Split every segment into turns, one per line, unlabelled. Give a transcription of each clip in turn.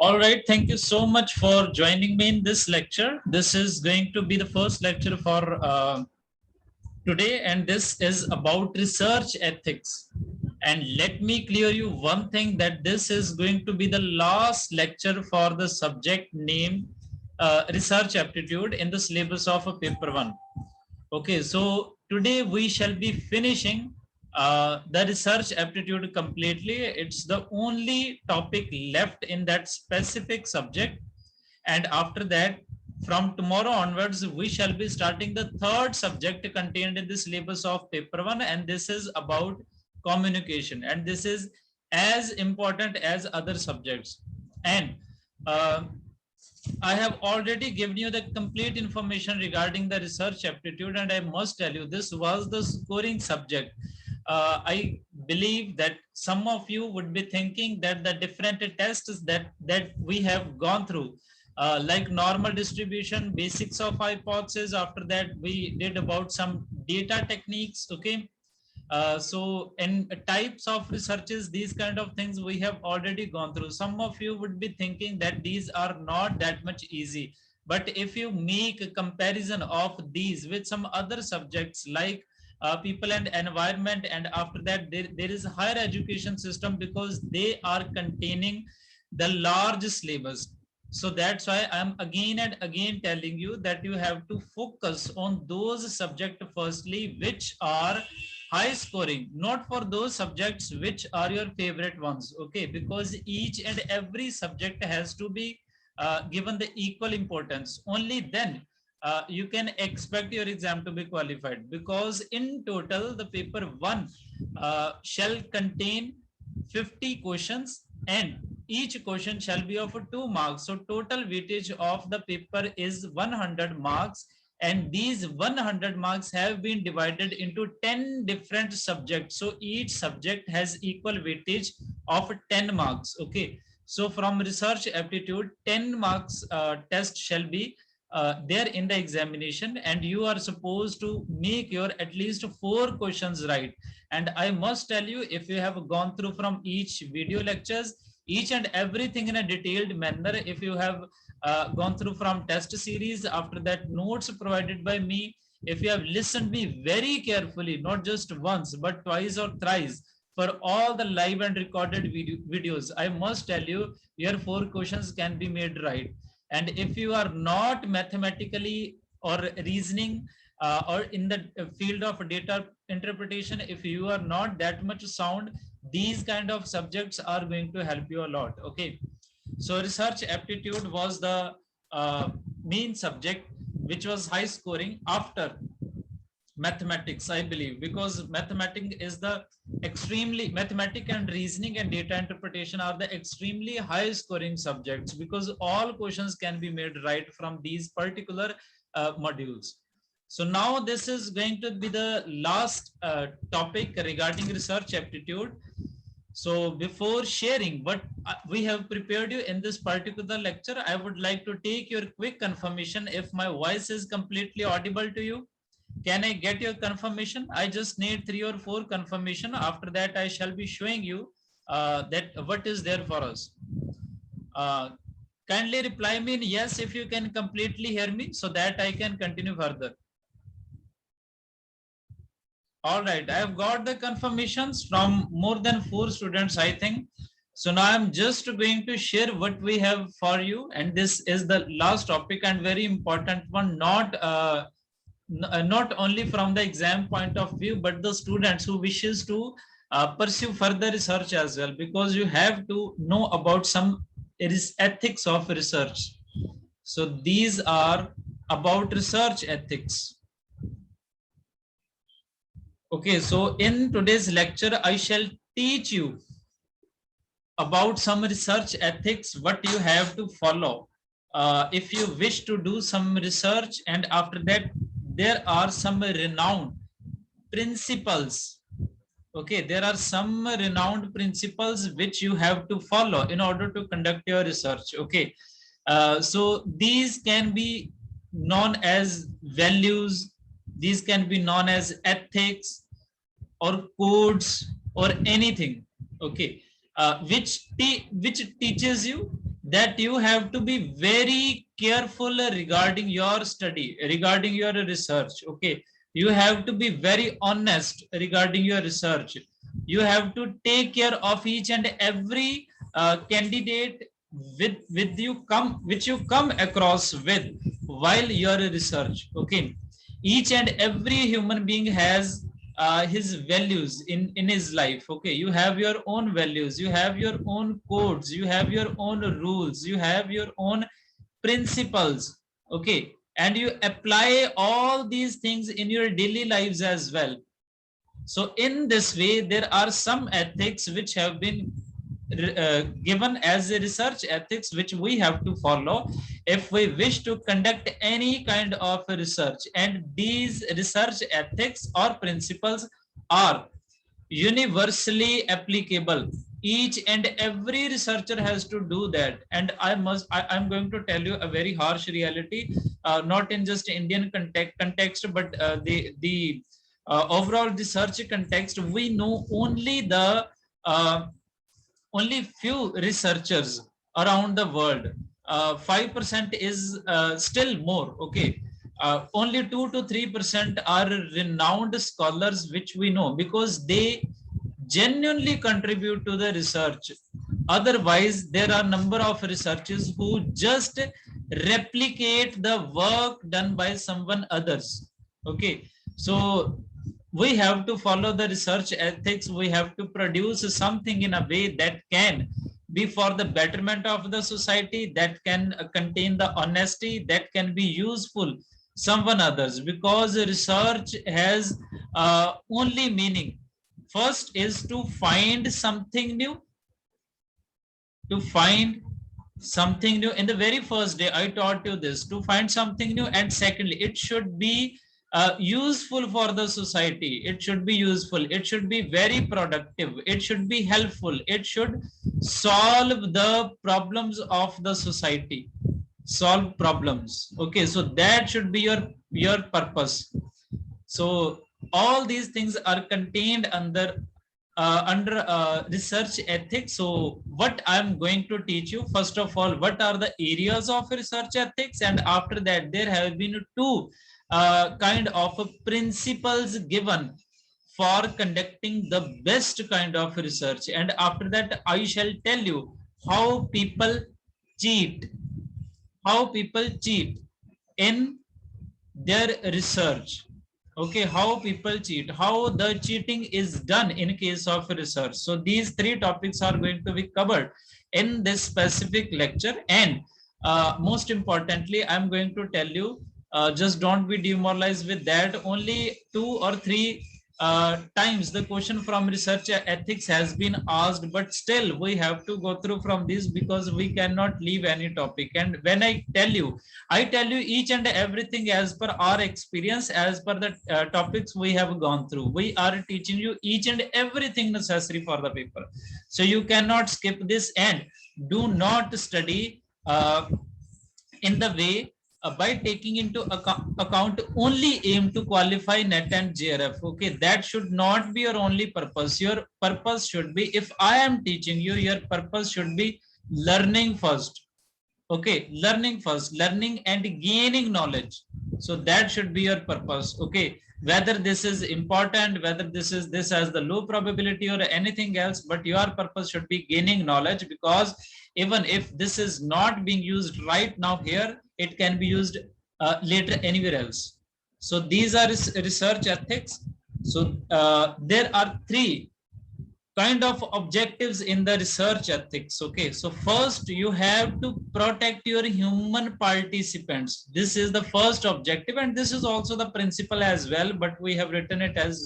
All right, thank you so much for joining me in this lecture. This is going to be the first lecture for today, and this is about research ethics. And let me clear you one thing, that this is going to be the last lecture for the subject name research aptitude in the syllabus of paper 1. Okay, so today we shall be finishing the research aptitude completely. It's the only topic left in that specific subject. And after that, from tomorrow onwards, we shall be starting the third subject contained in the syllabus of paper 1. And this is about communication. And this is as important as other subjects. And uh, I have already given you the complete information regarding the research aptitude, and I must tell you, this was the scoring subject. I believe that some of you would be thinking that the different tests that we have gone through, like normal distribution, basics of hypothesis. After that, we did about some data techniques. Okay, so in types of researches, these kind of things we have already gone through. Some of you would be thinking that these are not that much easy, but if you make a comparison of these with some other subjects like people and environment, and after that there is a higher education system, because they are containing the large syllabus. So that's why I'm again and again telling you that you have to focus on those subjects firstly which are high scoring, not for those subjects which are your favorite ones. Okay, because each and every subject has to be given the equal importance. Only then you can expect your exam to be qualified, because in total the paper 1 shall contain 50 questions, and each question shall be of 2 marks. So total weightage of the paper is 100 marks, and these 100 marks have been divided into 10 different subjects. So each subject has equal weightage of 10 marks. Okay, so from research aptitude, 10 marks test shall be there in the examination, and you are supposed to make your at least 4 questions right. And I must tell you, if you have gone through from each video lectures, each and everything in a detailed manner, if you have gone through from test series, after that notes provided by me, if you have listened me very carefully, not just once but twice or thrice, for all the live and recorded videos, I must tell you, your 4 questions can be made right. And if you are not mathematically or reasoning or in the field of data interpretation, if you are not that much sound, these kind of subjects are going to help you a lot. Okay, so research aptitude was the main subject which was high scoring after mathematics, I believe, because mathematics is the extremely, mathematics and reasoning and data interpretation are the extremely high scoring subjects, because all questions can be made right from these particular modules. So now this is going to be the last topic regarding research aptitude. So before sharing what we have prepared you in this particular lecture, I would like to take your quick confirmation if my voice is completely audible to you. Can I get your confirmation? I just need 3 or 4 confirmation. After that, I shall be showing you that what is there for us. Uh, Kindly reply me in yes if you can completely hear me, so that I can continue further. All right, I have got the confirmations from more than 4 students, I think. So now I'm just going to share what we have for you, and this is the last topic and very important one, not only from the exam point of view, but the students who wishes to pursue further research as well, because you have to know about some ethics of research. So these are about research ethics. Okay, so in today's lecture, I shall teach you about some research ethics, what you have to follow if you wish to do some research. And after that, there are some renowned principles. Okay, there are some renowned principles which you have to follow in order to conduct your research. Okay, so these can be known as values, these can be known as ethics or codes or anything. Okay, which teaches you that you have to be very careful regarding your study, regarding your research. Okay, you have to be very honest regarding your research. You have to take care of each and every candidate with you come which you come across with while your research. Okay, each and every human being has his values in his life. Okay, you have your own values, you have your own codes, you have your own rules, you have your own principles. Okay, and you apply all these things in your daily lives as well. So in this way, there are some ethics which have been given as a research ethics which we have to follow if we wish to conduct any kind of research. And these research ethics or principles are universally applicable. Each and every researcher has to do that. And I'm going to tell you a very harsh reality, not in just Indian context, but the overall research context. We know uh, only few researchers around the world. 5% is still more. Okay, only 2 to 3% are renowned scholars which we know, because they genuinely contribute to the research. Otherwise, there are number of researchers who just replicate the work done by someone others. Okay, so we have to follow the research ethics. We have to produce something in a way that can be for the betterment of the society, that can contain the honesty, that can be useful someone others, because research has only meaning. First is to find something new, to find something new. In the very first day I taught you this, to find something new. And secondly, it should be useful for the society. It should be useful, it should be very productive, it should be helpful, it should solve the problems of the society, solve problems. Okay, so that should be your purpose. So all these things are contained under research ethics. So what I'm going to teach you, first of all, what are the areas of research ethics, and after that there have been two kind of principles given for conducting the best kind of research. And after that I shall tell you how people cheat, how people cheat in their research. Okay, how people cheat, how the cheating is done in case of research. So these three topics are going to be covered in this specific lecture. And most importantly, I'm going to tell you, just don't be demoralized with that. Only 2 or 3 times the question from research ethics has been asked, but still we have to go through from this, because we cannot leave any topic. And when I tell you each and everything as per our experience, as per the topics we have gone through. We are teaching you each and everything necessary for the paper. So you cannot skip this, and do not study in the way by taking into account only aim to qualify NET and JRF. Okay, that should not be your only purpose. Your purpose should be, if I am teaching you, your purpose should be learning first. Okay, learning first, learning and gaining knowledge. So that should be your purpose. Okay, whether this is important, whether this has the low probability or anything else, but your purpose should be gaining knowledge, because even if this is not being used right now here, it can be used later anywhere else. So these are research ethics. So there are 3 kind of objectives in the research ethics. Okay, so first you have to protect your human participants. This is the first objective, and this is also the principle as well, but we have written it as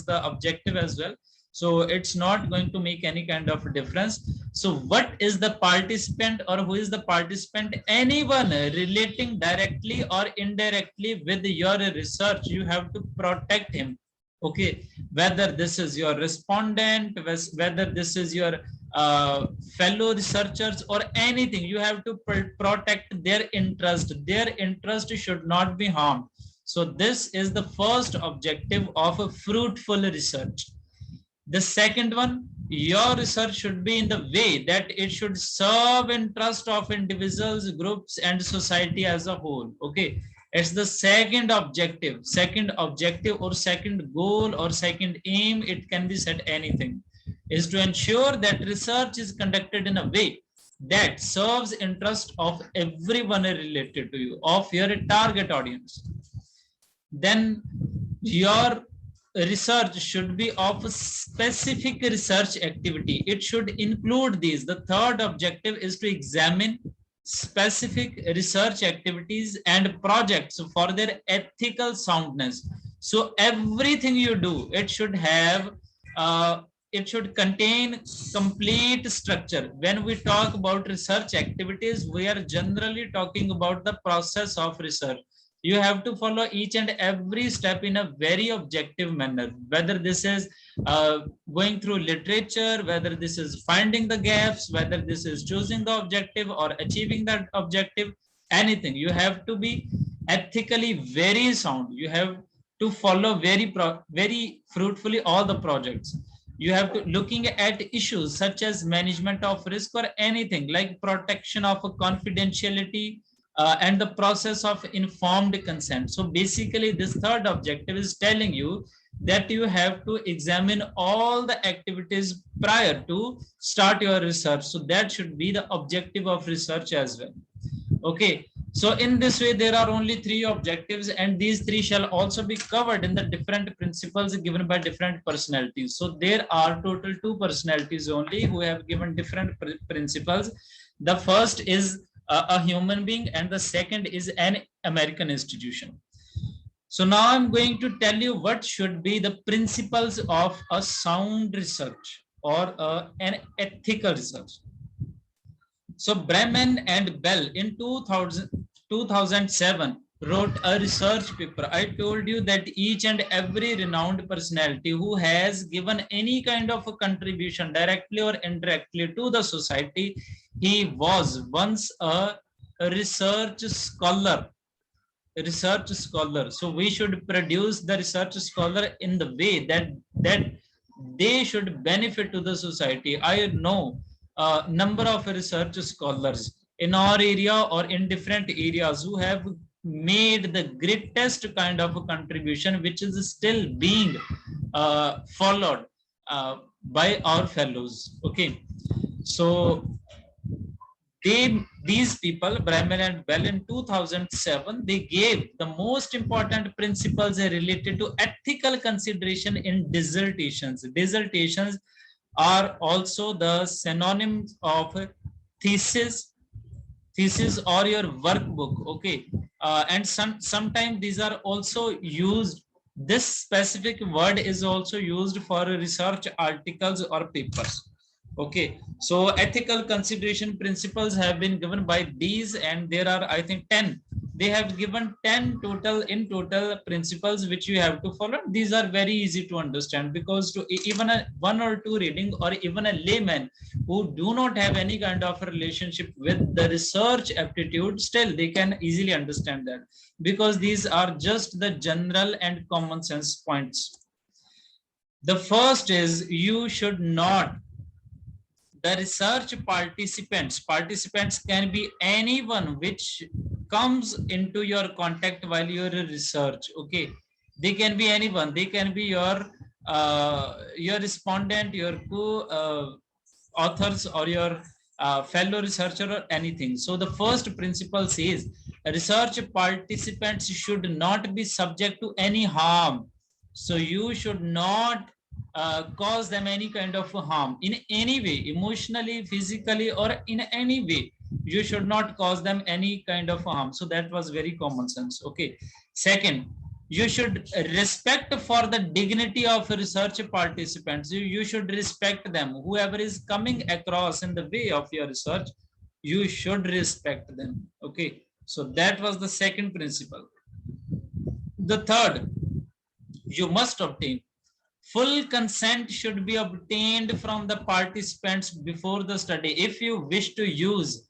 the objective as well. So it's not going to make any kind of difference. So what is the participant, or who is the participant? Anyone relating directly or indirectly with your research, you have to protect him. Okay, whether this is your respondent, whether this is your fellow researchers or anything, you have to protect their interest. Their interest should not be harmed. So this is the first objective of a fruitful research. The second one, your research should be in the way that it should serve interest of individuals, groups, and society as a whole. Okay, it's the second objective or second goal or second aim, it can be said anything, is to ensure that research is conducted in a way that serves interest of everyone related to you, of your target audience. Then your research should be of a specific research activity. It should include these. The third objective is to examine specific research activities and projects for their ethical soundness. So everything you do, it should have it should contain complete structure. When we talk about research activities, we are generally talking about the process of research. You have to follow each and every step in a very objective manner, whether this is going through literature, whether this is finding the gaps, whether this is choosing the objective or achieving that objective, anything. You have to be ethically very sound. You have to follow very fruitfully all the projects. You have to looking at issues such as management of risk or anything like protection of confidentiality, and the process of informed consent. So basically, this third objective is telling you that you have to examine all the activities prior to start your research. So that should be the objective of research as well. Okay. So in this way, there are only three objectives, and these three shall also be covered in the different principles given by different personalities. So there are total two personalities only who have given different principles. The first is a human being, and the second is an American institution. So now I'm going to tell you what should be the principles of a sound research or an ethical research. So Bremen and Bell in 2007 wrote a research paper. I told you that each and every renowned personality who has given any kind of a contribution directly or indirectly to the society, he was once a research scholar. So we should produce the research scholar in the way that they should benefit to the society. I know a number of research scholars in our area or in different areas who have made the greatest kind of a contribution, which is still being followed by our fellows. Okay, so these people, Bremer and Bell, in 2007, they gave the most important principles related to ethical consideration in dissertations. Dissertations are also the synonyms of thesis or your workbook. Okay, and sometimes these are also used. This specific word is also used for research articles or papers. Okay, so ethical consideration principles have been given by these, and there are, I think, 10. They have given 10 total principles which you have to follow. These are very easy to understand, because to even a one or two reading, or even a layman who do not have any kind of a relationship with the research aptitude, still they can easily understand that, because these are just the general and common sense points. The first is, you should not, the research participants can be anyone which comes into your contact while you're research. Okay, they can be anyone. They can be your respondent, your authors, or your fellow researcher, or anything. So the first principle says research participants should not be subject to any harm. So you should not cause them any kind of harm in any way, emotionally, physically, or in any way. You should not cause them any kind of harm. So that was very common sense. Okay. Second, you should respect for the dignity of research participants. You should respect them. Whoever is coming across in the way of your research, you should respect them. Okay. So that was the second principle. The third, you must obtain full consent should be obtained from the participants before the study. If you wish to use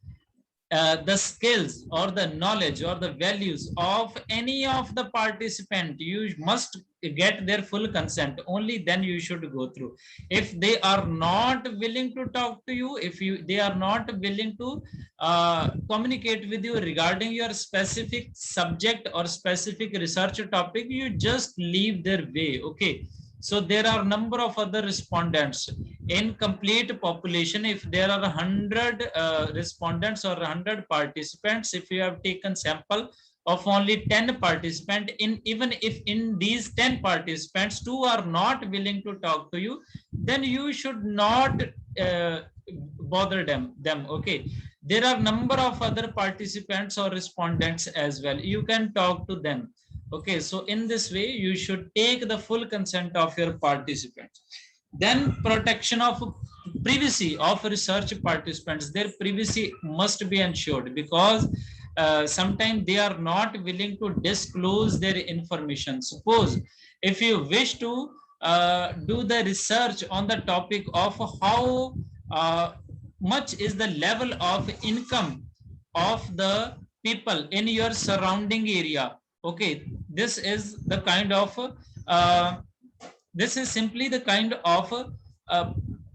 the skills or the knowledge or the values of any of the participant, you must get their full consent. Only then you should go through. If they are not willing to talk to you, if they are not willing to communicate with you regarding your specific subject or specific research topic, you just leave their way. Okay, so there are number of other respondents in complete population. If there are 100 respondents or 100 participants, if you have taken sample of only 10 participants, in even if in these 10 participants 2 are not willing to talk to you, then you should not uh, bother them. Okay, there are number of other participants or respondents as well, you can talk to them. Okay, so in this way you should take the full consent of your participants. Then protection of privacy of research participants, their privacy must be ensured, because sometimes they are not willing to disclose their information. Suppose if you wish to do the research on the topic of how much is the level of income of the people in your surrounding area. Okay, this is the kind of uh, this is simply the kind of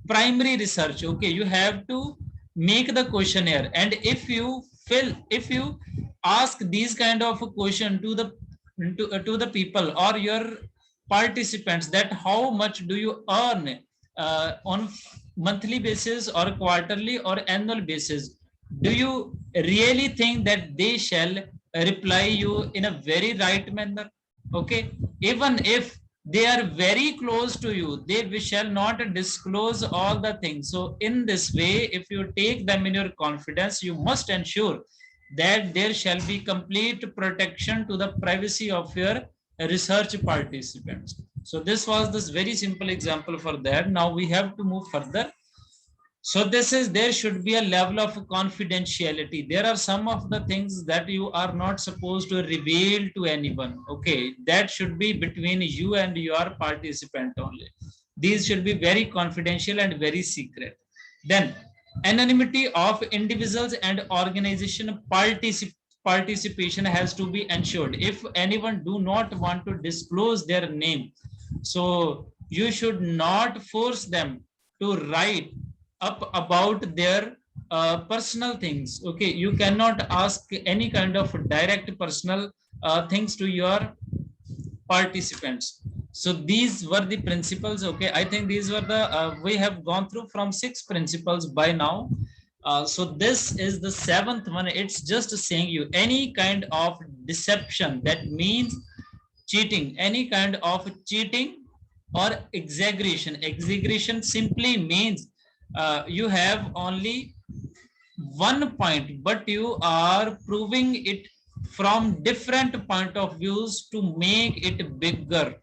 primary research. Okay, you have to make the questionnaire, and if you ask these kind of a question to the people or your participants, that how much do you earn on monthly basis or quarterly or annual basis, do you really think that they shall reply you in a very right manner? Okay, even if they are very close to you, they shall not disclose all the things. So in this way, if you take them in your confidence, you must ensure that there shall be complete protection to the privacy of your research participants. So this was this very simple example for that. Now we have to move further. So this is, there should be a level of confidentiality. There are some of the things that you are not supposed to reveal to anyone. Okay, that should be between you and your participant only. These should be very confidential and very secret. Then anonymity of individuals and organization participation has to be ensured. If anyone do not want to disclose their name, so you should not force them to write up about their personal things. Okay, you cannot ask any kind of direct personal things to your participants. So these were the principles. Okay, I think these were the we have gone through from 6 principles by now. So this is the 7th one. It's just saying you any kind of deception, that means cheating, any kind of cheating or exaggeration. Exaggeration simply means you have only one point, but you are proving it from different point of views to make it bigger.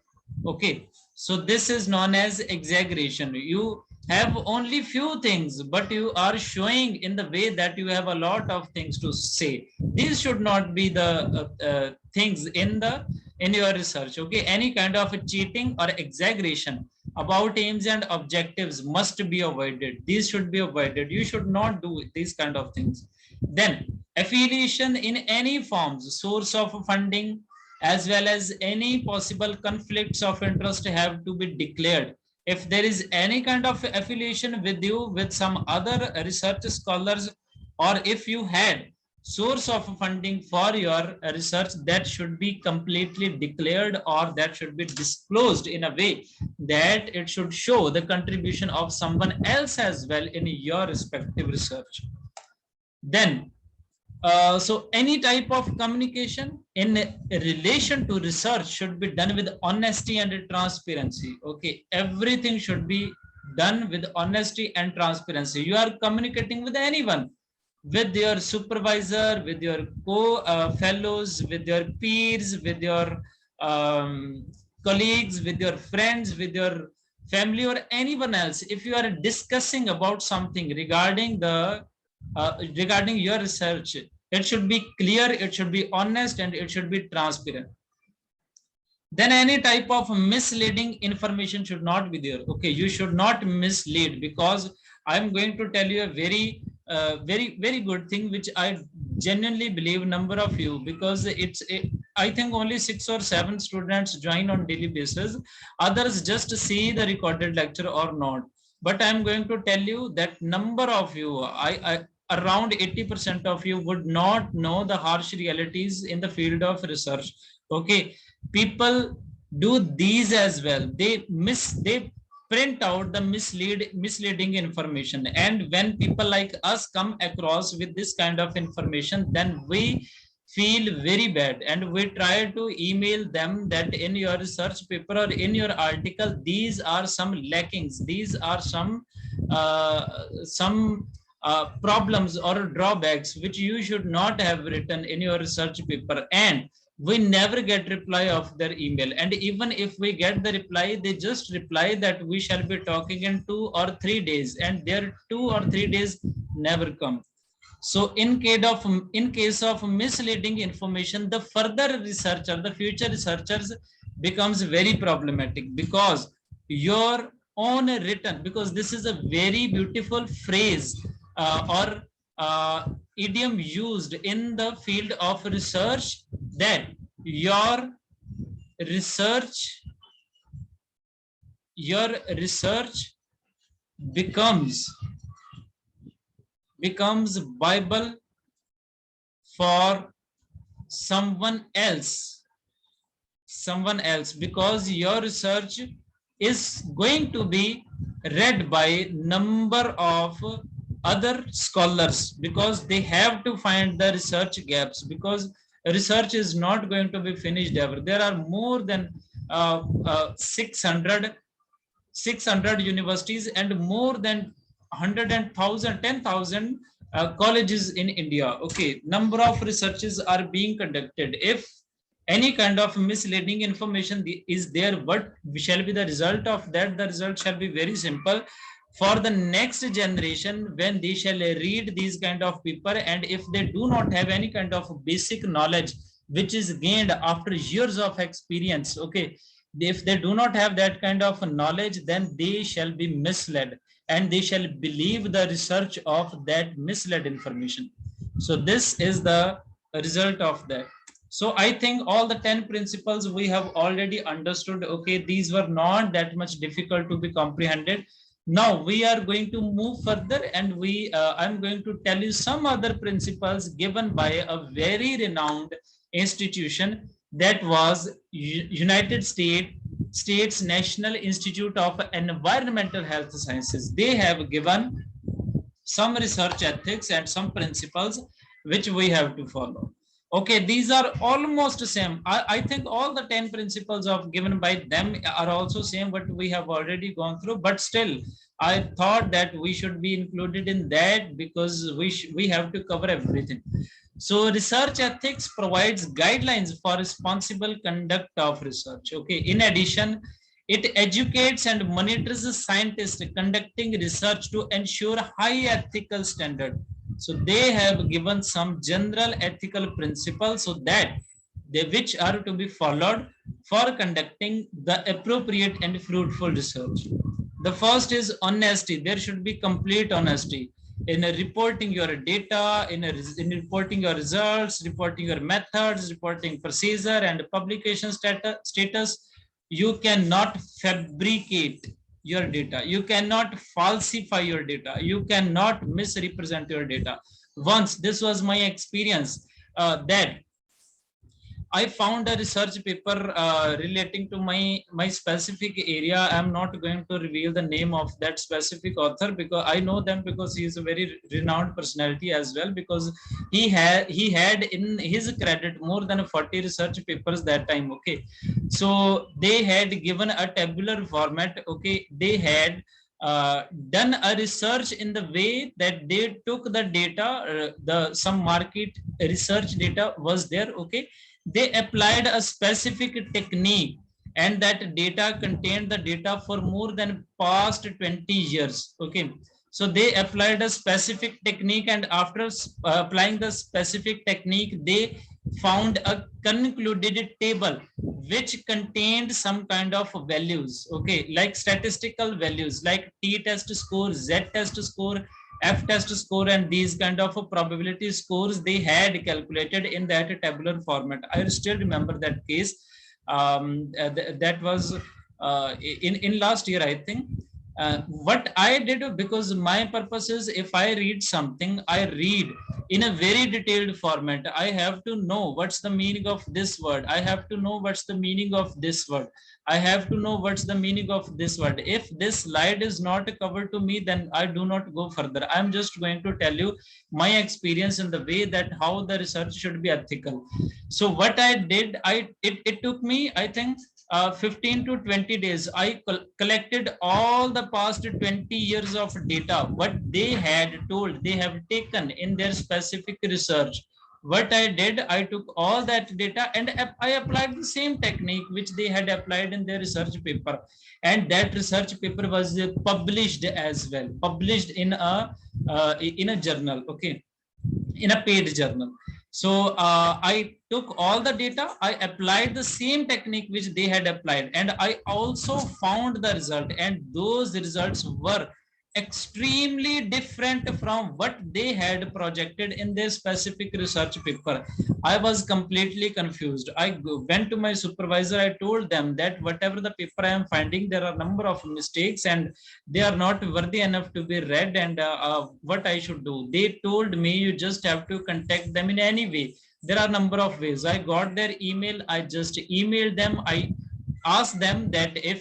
Okay, so this is known as exaggeration. You have only few things, but you are showing in the way that you have a lot of things to say. These should not be the things in your research. Okay, any kind of cheating or exaggeration about aims and objectives must be avoided. These should be avoided. You should not do these kind of things. Then affiliation in any forms, source of funding, as well as any possible conflicts of interest have to be declared. If there is any kind of affiliation with you with some other research scholars, or if you had source of funding for your research, that should be completely declared, or that should be disclosed in a way that it should show the contribution of someone else as well in your respective research. Then so any type of communication in relation to research should be done with honesty and transparency. Okay, everything should be done with honesty and transparency. You are communicating with anyone, with your supervisor, with your fellows, with your peers, with your colleagues, with your friends, with your family, or anyone else. If you are discussing about something regarding your research, it should be clear, it should be honest, and it should be transparent. Then any type of misleading information should not be there. Okay, you should not mislead, because I'm going to tell you a very very good thing which I genuinely believe number of you, because I think only 6 or 7 students join on daily basis, others just see the recorded lecture or not. But I'm going to tell you that number of you, I around 80% of you would not know the harsh realities in the field of research. Okay, people do these as well. They print out the misleading information, and when people like us come across with this kind of information, then we feel very bad, and we try to email them that in your research paper or in your article these are some lackings, these are some problems or drawbacks which you should not have written in your research paper. And we never get reply of their email, and even if we get the reply, they just reply that we shall be talking in 2 or 3 days, and their 2 or 3 days never come. So in case of misleading information, the further researcher, the future researchers becomes very problematic, because your own written, because this is a very beautiful phrase or idiom used in the field of research, that your research your research becomes Bible for someone else, because your research is going to be read by number of other scholars, because they have to find the research gaps, because research is not going to be finished ever. There are more than 600 universities and more than 10,000 colleges in India. Okay, number of researches are being conducted. If any kind of misleading information is there, what shall be the result of that? The result shall be very simple. For the next generation, when they shall read these kind of paper, and if they do not have any kind of basic knowledge which is gained after years of experience, okay, if they do not have that kind of knowledge, then they shall be misled, and they shall believe the research of that misled information. So this is the result of that. So I think all the 10 principles we have already understood. Okay, these were not that much difficult to be comprehended. Now we are going to move further, and I'm going to tell you some other principles given by a very renowned institution, that was United States National Institute of Environmental Health Sciences. They have given some research ethics and some principles which we have to follow. Okay, these are almost same. I think all the 10 principles of given by them are also same what we have already gone through, but still I thought that we should be included in that, because we have to cover everything. So research ethics provides guidelines for responsible conduct of research. Okay, in addition, it educates and monitors the scientists conducting research to ensure high ethical standard. So they have given some general ethical principles, so that they which are to be followed for conducting the appropriate and fruitful research. The first is honesty. There should be complete honesty in reporting your data, in reporting your results, reporting your methods, reporting procedure and publication status. You cannot fabricate your data, you cannot falsify your data, you cannot misrepresent your data. Once this was my experience, that I found a research paper relating to my specific area. I'm not going to reveal the name of that specific author, because I know them, because he is a very renowned personality as well, because he had in his credit more than 40 research papers that time. Okay, so they had given a tabular format. Okay, they had done a research in the way that they took the data, the some market research data was there. Okay, they applied a specific technique, and that data contained the data for more than past 20 years. Okay, so they applied a specific technique, and after applying the specific technique, they found a concluded table which contained some kind of values. Okay, like statistical values like t test score, z test score, F test score and these kind of probability scores they had calculated in that tabular format. I still remember that case. That was in last year, I think. What I did, because my purpose is, if I read something, I read in a very detailed format. I have to know what's the meaning of this word, I have to know what's the meaning of this word, I have to know what's the meaning of this word. If this slide is not covered to me, then I do not go further. I'm just going to tell you my experience in the way that how the research should be ethical. So what I did, it took me, I think, 15 to 20 days. I collected all the past 20 years of data, what they had told, they have taken in their specific research. What I did, I took all that data and I applied the same technique which they had applied in their research paper. And that research paper was published as well, published in a journal, okay, in a paid journal. So I took all the data, I applied the same technique which they had applied, and I also found the result, and those results were extremely different from what they had projected in their specific research paper. I was completely confused. I went to my supervisor, I told them that whatever the paper I am finding, there are a number of mistakes and they are not worthy enough to be read, and what I should do. They told me, you just have to contact them in any way. There are a number of ways. I got their email, I just emailed them. I asked them that if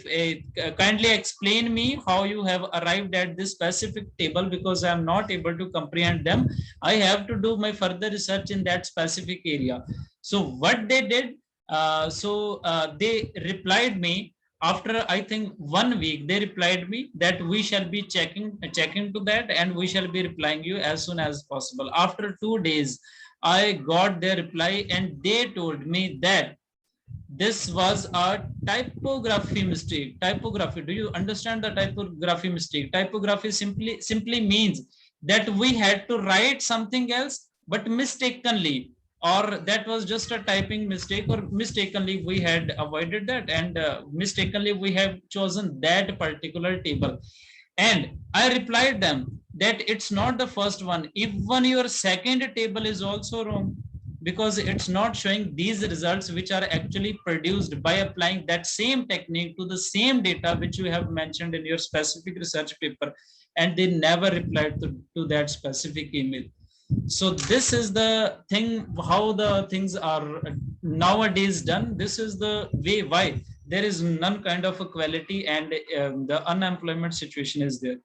kindly explain me how you have arrived at this specific table, because I am not able to comprehend them. I have to do my further research in that specific area. So what they did, they replied me after, I think, 1 week. They replied me that we shall be checking to that, and we shall be replying you as soon as possible. After 2 days, I got their reply, and they told me that this was a typography mistake. Typography, do you understand the typography mistake? Typography simply means that we had to write something else but mistakenly, or that was just a typing mistake, or mistakenly we had avoided that, and mistakenly we have chosen that particular table. And I replied them that it's not the first one, even your second table is also wrong, because it's not showing these results which are actually produced by applying that same technique to the same data which you have mentioned in your specific research paper. And they never replied to that specific email. So this is the thing, how the things are nowadays done. This is the way why there is none kind of equality, and the unemployment situation is there.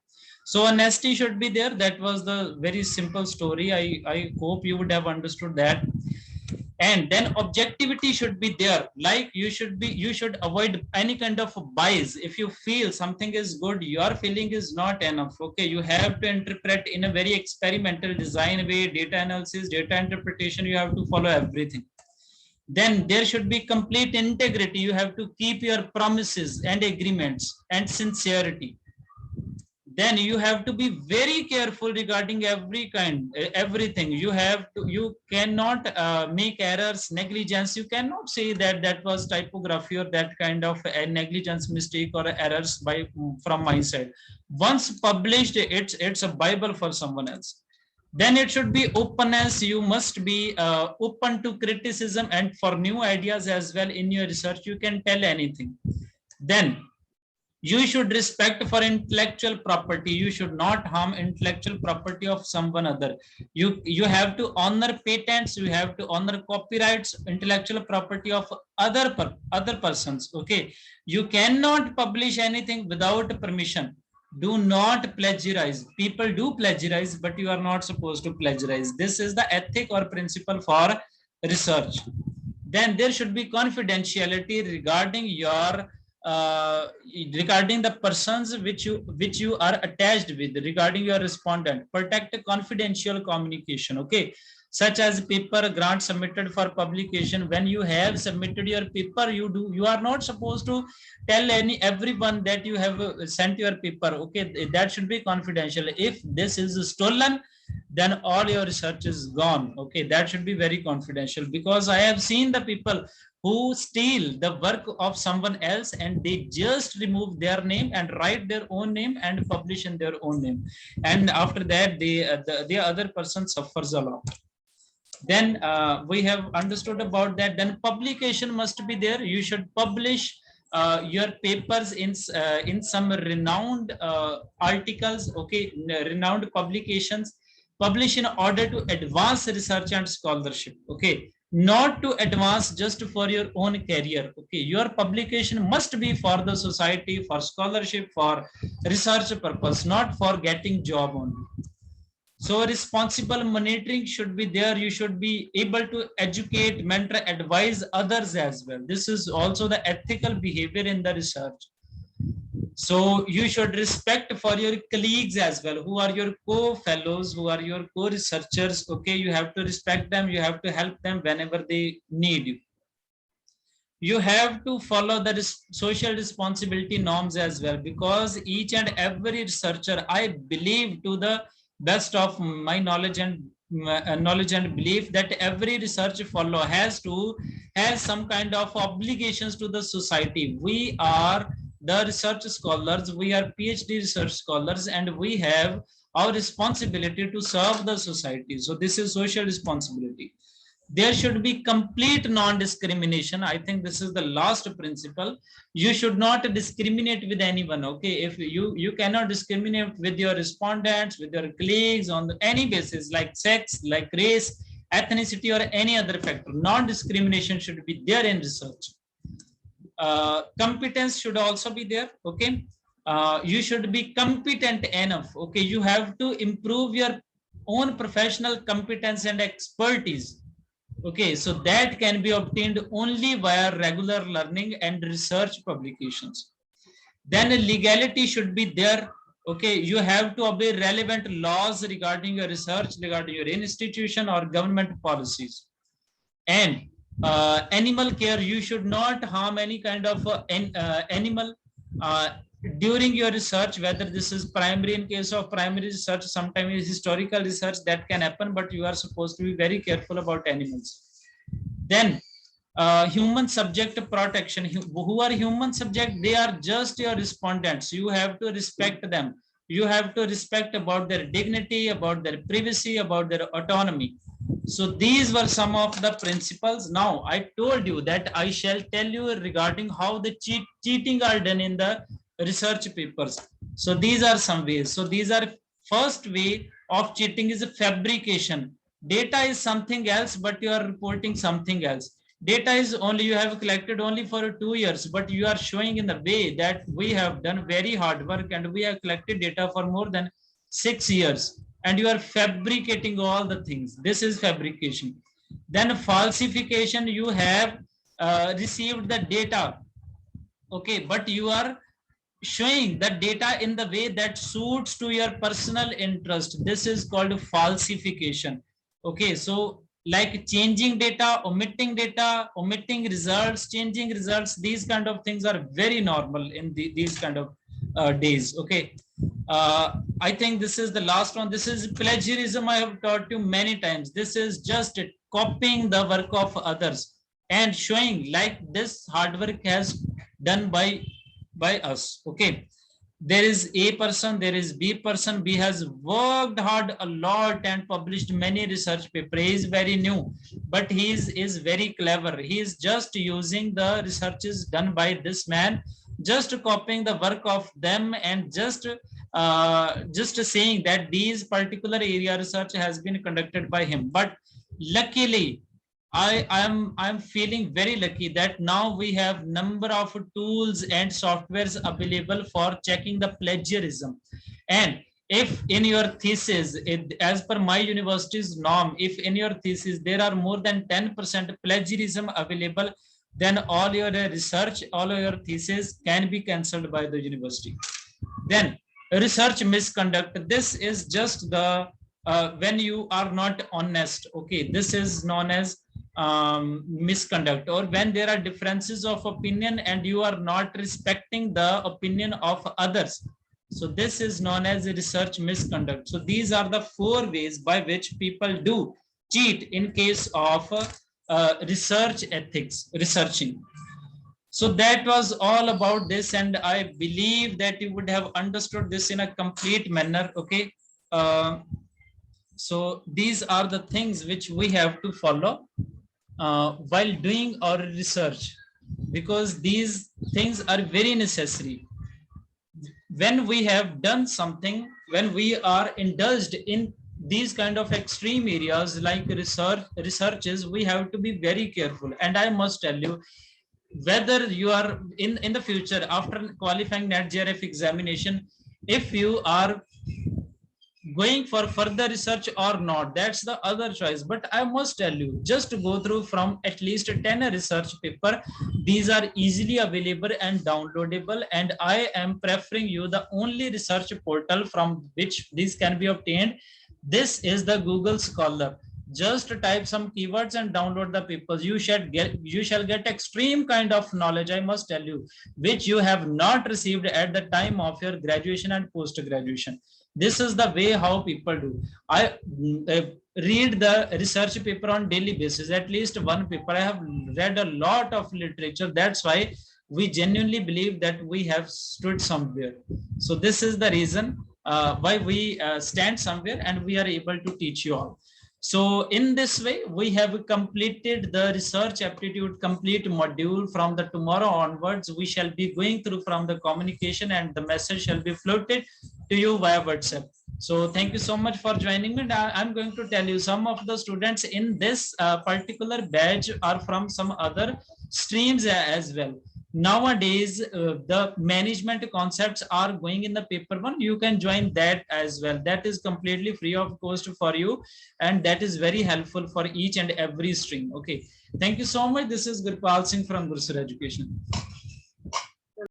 So honesty should be there. That was the very simple story. I hope you would have understood that. And then objectivity should be there. Like you should avoid any kind of bias. If you feel something is good, your feeling is not enough. Okay, you have to interpret in a very experimental design way, data analysis, data interpretation. You have to follow everything. Then there should be complete integrity. You have to keep your promises and agreements and sincerity. Then you have to be very careful regarding everything. You cannot make errors, negligence. You cannot say that that was typography or that kind of a negligence, mistake or errors from my side. Once published, it's a bible for someone else. Then it should be openness. You must be open to criticism and for new ideas as well. In your research, you can tell anything. Then you should respect for intellectual property. You should not harm intellectual property of someone other. You have to honor patents. You have to honor copyrights, intellectual property of other persons. Okay, you cannot publish anything without permission. Do not plagiarize. People do plagiarize, but you are not supposed to plagiarize. This is the ethic or principle for research. Then there should be confidentiality regarding your regarding the persons which you are attached with, regarding your respondent. Protect confidential communication. Okay, such as paper grant submitted for publication. When you have submitted your paper, you are not supposed to tell everyone that you have sent your paper. Okay, that should be confidential. If this is stolen, then all your research is gone. Okay, that should be very confidential, because I have seen the people who steal the work of someone else and they just remove their name and write their own name and publish in their own name, and after that the other person suffers a lot. Then we have understood about that. Then publication must be there. You should publish your papers in some renowned articles, okay, renowned publications. Publish in order to advance research and scholarship, okay, not to advance just for your own career. Okay, your publication must be for the society, for scholarship, for research purpose, not for getting job only. So responsible monitoring should be there. You should be able to educate, mentor, advise others as well. This is also the ethical behavior in the research. So you should respect for your colleagues as well, who are your co-fellows, who are your co-researchers. Okay, you have to respect them. You have to help them whenever they need you. You have to follow the social responsibility norms as well, because each and every researcher, I believe to the best of my knowledge and belief, that every research follow has some kind of obligations to the society. We are the research scholars, we are PhD research scholars, and we have our responsibility to serve the society. So this is social responsibility. There should be complete non-discrimination. I think this is the last principle. You should not discriminate with anyone. Okay, if you cannot discriminate with your respondents, with your colleagues on any basis, like sex, like race, ethnicity, or any other factor. Non-discrimination should be there in research. Competence should also be there. Okay, you should be competent enough. Okay, you have to improve your own professional competence and expertise. Okay, so that can be obtained only via regular learning and research publications. Then legality should be there. Okay, you have to obey relevant laws regarding your research, regarding your institution or government policies. And animal care, you should not harm any kind of animal during your research, whether this is primary. In case of primary research, sometimes historical research that can happen, but you are supposed to be very careful about animals. Then human subject protection. Who are human subject? They are just your respondents. You have to respect them. You have to respect about their dignity, about their privacy, about their autonomy. So these were some of the principles. Now I told you that I shall tell you regarding how the cheating are done in the research papers. So these are some ways. So these are, first way of cheating is a fabrication. Data is something else, but you are reporting something else. Data is only, you have collected only for 2 years, but you are showing in the way that we have done very hard work and we have collected data for more than 6 years, and you are fabricating all the things. This is fabrication. Then falsification, you have received the data, okay, but you are showing the data in the way that suits to your personal interest. This is called falsification. Okay, so like changing data, omitting results, changing results, these kind of things are very normal in these kind of days. Okay, I think this is the last one. This is plagiarism. I have taught you many times. This is just copying the work of others and showing like this hard work has done by us. Okay, there is A person, there is B person. B has worked hard a lot and published many research papers. He is very new, but he is very clever. He is just using the researches done by this man, just copying the work of them, and just saying that these particular area research has been conducted by him. But luckily, I'm feeling very lucky that now we have number of tools and softwares available for checking the plagiarism. And if in your thesis, as per my university's norm, if in your thesis there are more than 10% plagiarism available, then all your research, all your thesis can be cancelled by the university. Then research misconduct. This is just the when you are not honest, okay, this is known as misconduct. Or when there are differences of opinion and you are not respecting the opinion of others, so this is known as a research misconduct. So these are the 4 ways by which people do cheat in case of research ethics, researching. So that was all about this, and I believe that you would have understood this in a complete manner. Okay. uh, so these are the things which we have to follow while doing our research, because these things are very necessary. When we have done something, when we are indulged in these kind of extreme areas like researches, we have to be very careful. And I must tell you, whether you are in the future after qualifying net JRF examination, if you are going for further research or not, that's the other choice. But I must tell you, just to go through from at least 10 research paper. These are easily available and downloadable, and I am preferring you the only research portal from which these can be obtained. This is the Google Scholar. Just type some keywords and download the papers. You shall get extreme kind of knowledge, I must tell you, which you have not received at the time of your graduation and post graduation. This is the way how people do. I read the research paper on daily basis, at least one paper. I have read a lot of literature. That's why we genuinely believe that we have stood somewhere. So this is the reason why we stand somewhere and we are able to teach you all. So in this way, we have completed the research aptitude complete module. From the tomorrow onwards, we shall be going through from the communication, and the message shall be floated to you via WhatsApp. So thank you so much for joining me. And I'm going to tell you, some of the students in this particular batch are from some other streams as well. Nowadays, the management concepts are going in the paper 1. You can join that as well. That is completely free of cost for you, and that is very helpful for each and every stream. Okay. Thank you so much. This is Gurpal Singh from Gursur Education.